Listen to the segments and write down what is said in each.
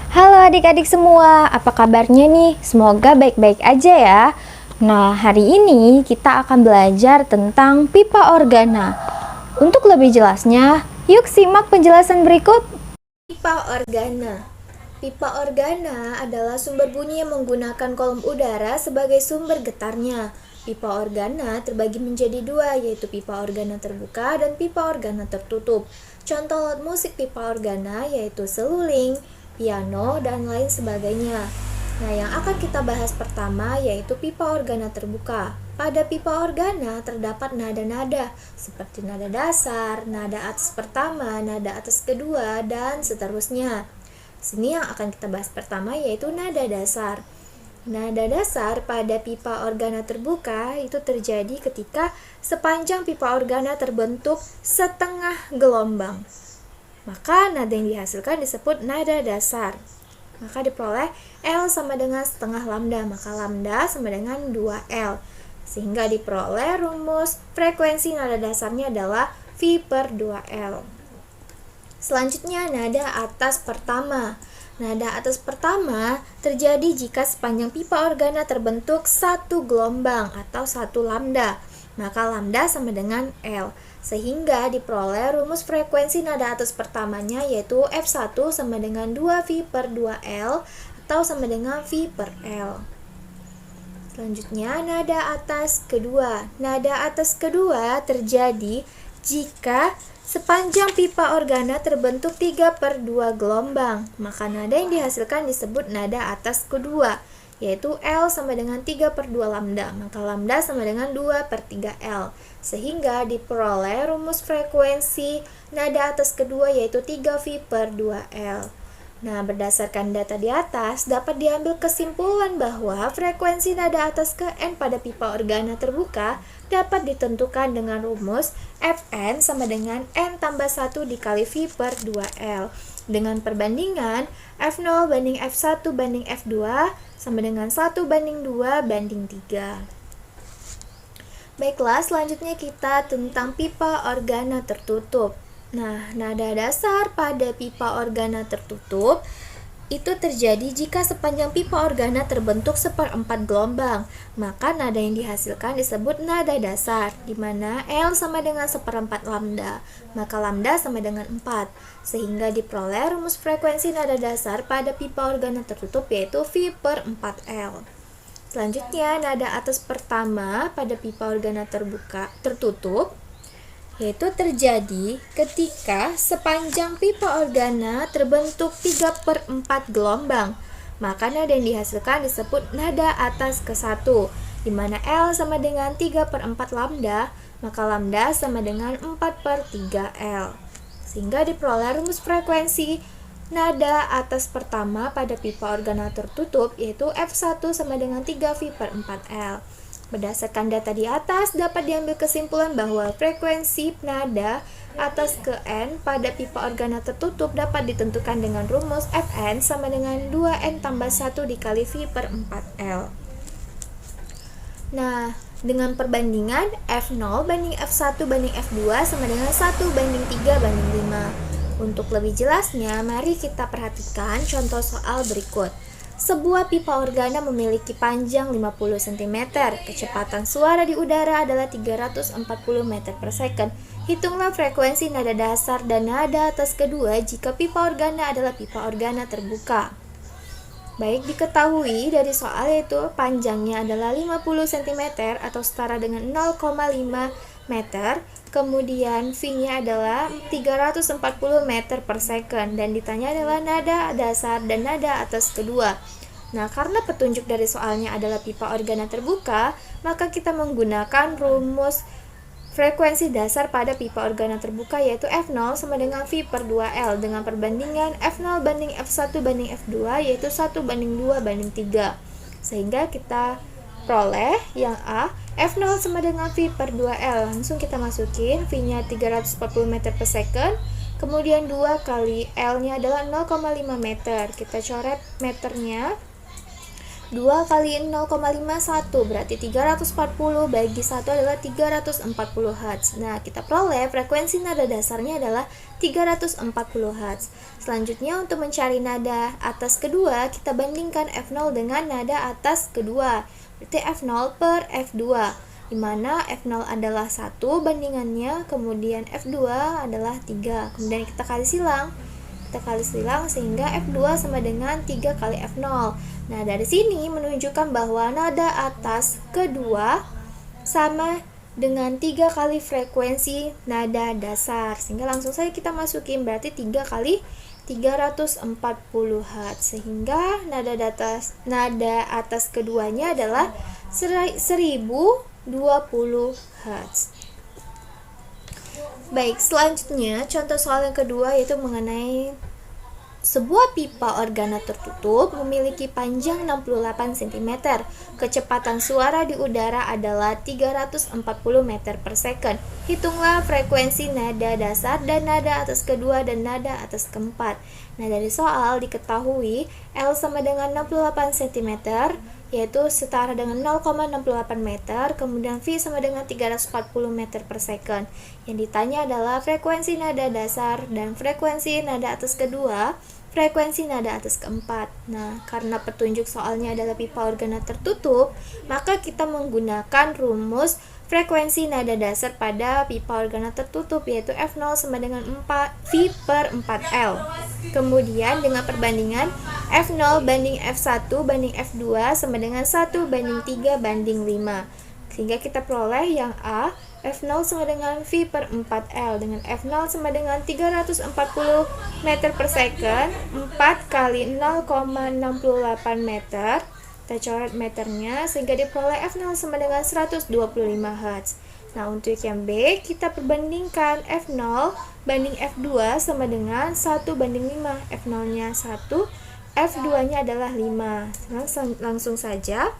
Halo adik-adik semua, apa kabarnya nih? Semoga baik-baik aja ya. Nah, hari ini kita akan belajar tentang pipa organa. Untuk lebih jelasnya, yuk simak penjelasan berikut. Pipa organa. Pipa organa adalah sumber bunyi yang menggunakan kolom udara sebagai sumber getarnya. Pipa organa terbagi menjadi dua, yaitu pipa organa terbuka dan pipa organa tertutup. Contoh alat musik pipa organa yaitu seluling, piano, dan lain sebagainya. Nah, yang akan kita bahas pertama yaitu pipa organa terbuka. Pada pipa organa terdapat nada-nada seperti nada dasar, nada atas pertama, nada atas kedua, dan seterusnya. Sini yang akan kita bahas pertama yaitu nada dasar. Nada dasar pada pipa organa terbuka itu terjadi ketika sepanjang pipa organa terbentuk setengah gelombang. Maka nada yang dihasilkan disebut nada dasar. Maka diperoleh L sama dengan setengah lambda, maka lambda sama dengan 2L. Sehingga diperoleh rumus frekuensi nada dasarnya adalah V per 2L. Selanjutnya nada atas pertama. Nada atas pertama terjadi jika sepanjang pipa organa terbentuk satu gelombang atau satu lambda. Maka lambda sama dengan L. Sehingga diperoleh rumus frekuensi nada atas pertamanya yaitu F1 sama dengan 2V per 2L atau sama dengan V per L. Selanjutnya nada atas kedua. Nada atas kedua terjadi jika sepanjang pipa organa terbentuk 3 per 2 gelombang, maka nada yang dihasilkan disebut nada atas kedua, yaitu L sama dengan 3 per 2 lambda, maka lambda sama dengan 2 per 3L. Sehingga diperoleh rumus frekuensi nada atas kedua yaitu 3V per 2L. Nah, berdasarkan data di atas, dapat diambil kesimpulan bahwa frekuensi nada atas ke N pada pipa organa terbuka dapat ditentukan dengan rumus Fn sama dengan N tambah 1 dikali V per 2L. Dengan perbandingan F0 banding F1 banding F2 sama dengan 1 banding 2 banding 3. Baiklah, selanjutnya kita tentang pipa organa tertutup. Nah, nada dasar pada pipa organa tertutup itu terjadi jika sepanjang pipa organa terbentuk seperempat gelombang, maka nada yang dihasilkan disebut nada dasar, di mana L sama dengan seperempat lambda, maka lambda sama dengan 4, sehingga diperoleh rumus frekuensi nada dasar pada pipa organa tertutup yaitu V per 4L. Selanjutnya, nada atas pertama pada pipa organa tertutup yaitu terjadi ketika sepanjang pipa organa terbentuk 3 per 4 gelombang, maka nada yang dihasilkan disebut nada atas ke-1, di mana L sama dengan 3 per 4 lambda, maka lambda sama dengan 4 per 3L. Sehingga diperoleh rumus frekuensi nada atas pertama pada pipa organa tertutup yaitu F1 sama dengan 3V per 4L. Berdasarkan data di atas, dapat diambil kesimpulan bahwa frekuensi nada atas ke N pada pipa organa tertutup dapat ditentukan dengan rumus Fn sama dengan 2N tambah 1 dikali V per 4L. Nah, dengan perbandingan F0 banding F1 banding F2 sama dengan 1 banding 3 banding 5. Untuk lebih jelasnya, mari kita perhatikan contoh soal berikut. Sebuah pipa organa memiliki panjang 50 cm. Kecepatan suara di udara adalah 340 meter per second. Hitunglah frekuensi nada dasar dan nada atas kedua jika pipa organa adalah pipa organa terbuka. Baik diketahui dari soal yaitu panjangnya adalah 50 cm atau setara dengan 0,5 meter. Kemudian V-nya adalah 340 meter per second dan ditanya adalah nada dasar dan nada atas kedua. Nah, karena petunjuk dari soalnya adalah pipa organa terbuka, maka kita menggunakan rumus frekuensi dasar pada pipa organa terbuka yaitu F0 sama dengan V per 2L dengan perbandingan F0 banding F1 banding F2 yaitu 1 banding 2 banding 3. Sehingga kita peroleh yang A, F0 sama dengan V per 2L. Langsung kita masukin, V-nya 340 meter per second, kemudian 2 kali L-nya adalah 0,5 meter. Kita coret meternya. 2 kali 0,51 berarti 340, bagi 1 adalah 340 Hz. Nah, kita peroleh frekuensi nada dasarnya adalah 340 Hz. Selanjutnya, untuk mencari nada atas kedua, kita bandingkan F0 dengan nada atas kedua. Berarti F0 per F2, di mana F0 adalah 1 bandingannya, kemudian F2 adalah 3. Kemudian kita kali silang. Sehingga F2 sama dengan 3 kali F0. Nah, dari sini menunjukkan bahwa nada atas kedua sama dengan 3 kali frekuensi nada dasar. Sehingga langsung saja kita masukin, berarti 3 kali 340 Hz. Sehingga nada atas keduanya adalah 1020 Hz. Baik, selanjutnya contoh soal yang kedua yaitu mengenai sebuah pipa organa tertutup memiliki panjang 68 cm. Kecepatan suara di udara adalah 340 meter per second. Hitunglah frekuensi nada dasar dan nada atas kedua dan nada atas keempat. Nah, dari soal diketahui L sama dengan 68 cm, yaitu setara dengan 0,68 meter, kemudian V sama dengan 340 meter per second. Yang ditanya adalah frekuensi nada dasar dan frekuensi nada atas kedua, frekuensi nada atas keempat. Nah, karena petunjuk soalnya adalah pipa organa tertutup, maka kita menggunakan rumus frekuensi nada dasar pada pipa organa tertutup, yaitu F0 sama dengan V per 4L. Kemudian dengan perbandingan F0 banding F1 banding F2 sama dengan 1 banding 3 banding 5. Sehingga kita peroleh yang A, F0 sama dengan V per 4L, dengan F0 sama dengan 340 meter per second, 4 kali 0,68 meter. Kita coret meternya sehingga diperoleh F0 sama dengan 125 Hz. Nah, untuk yang B, kita perbandingkan F0 banding F2 sama dengan 1 banding 5. F0-nya 1, F2-nya adalah 5. Langsung saja,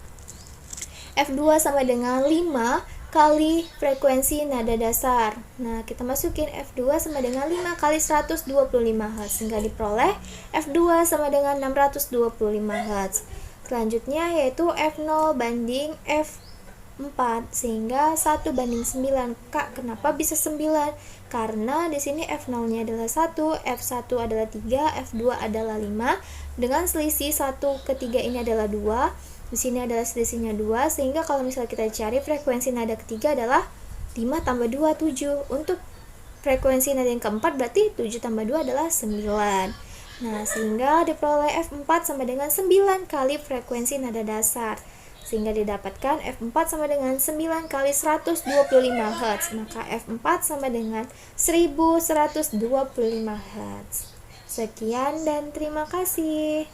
F2 sama dengan 5 kali frekuensi nada dasar. Nah, kita masukin F2 sama dengan 5 kali 125 Hz, sehingga diperoleh F2 sama dengan 625 Hz. Selanjutnya yaitu F0 banding F4, sehingga 1 banding 9. Kak, kenapa bisa 9? Karena di sini F0-nya adalah 1, F1 adalah 3, F2 adalah 5. Dengan selisih 1 ke 3 ini adalah 2. Di sini adalah selisihnya 2, sehingga kalau misalnya kita cari frekuensi nada ketiga adalah 5 tambah 2, 7. Untuk frekuensi nada yang keempat berarti 7 tambah 2 adalah 9. Nah, sehingga diperoleh F4 sama dengan 9 kali frekuensi nada dasar. Sehingga didapatkan F4 sama dengan 9 kali 125 Hz. Maka F4 sama dengan 1125 Hz. Sekian dan terima kasih.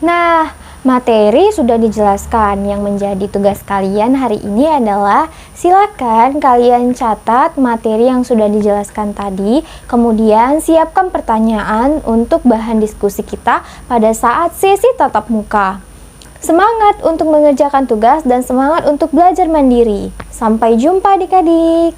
Nah, materi sudah dijelaskan. Yang menjadi tugas kalian hari ini adalah silakan kalian catat materi yang sudah dijelaskan tadi, kemudian siapkan pertanyaan untuk bahan diskusi kita pada saat sesi tatap muka. Semangat untuk mengerjakan tugas dan semangat untuk belajar mandiri. Sampai jumpa adik-adik.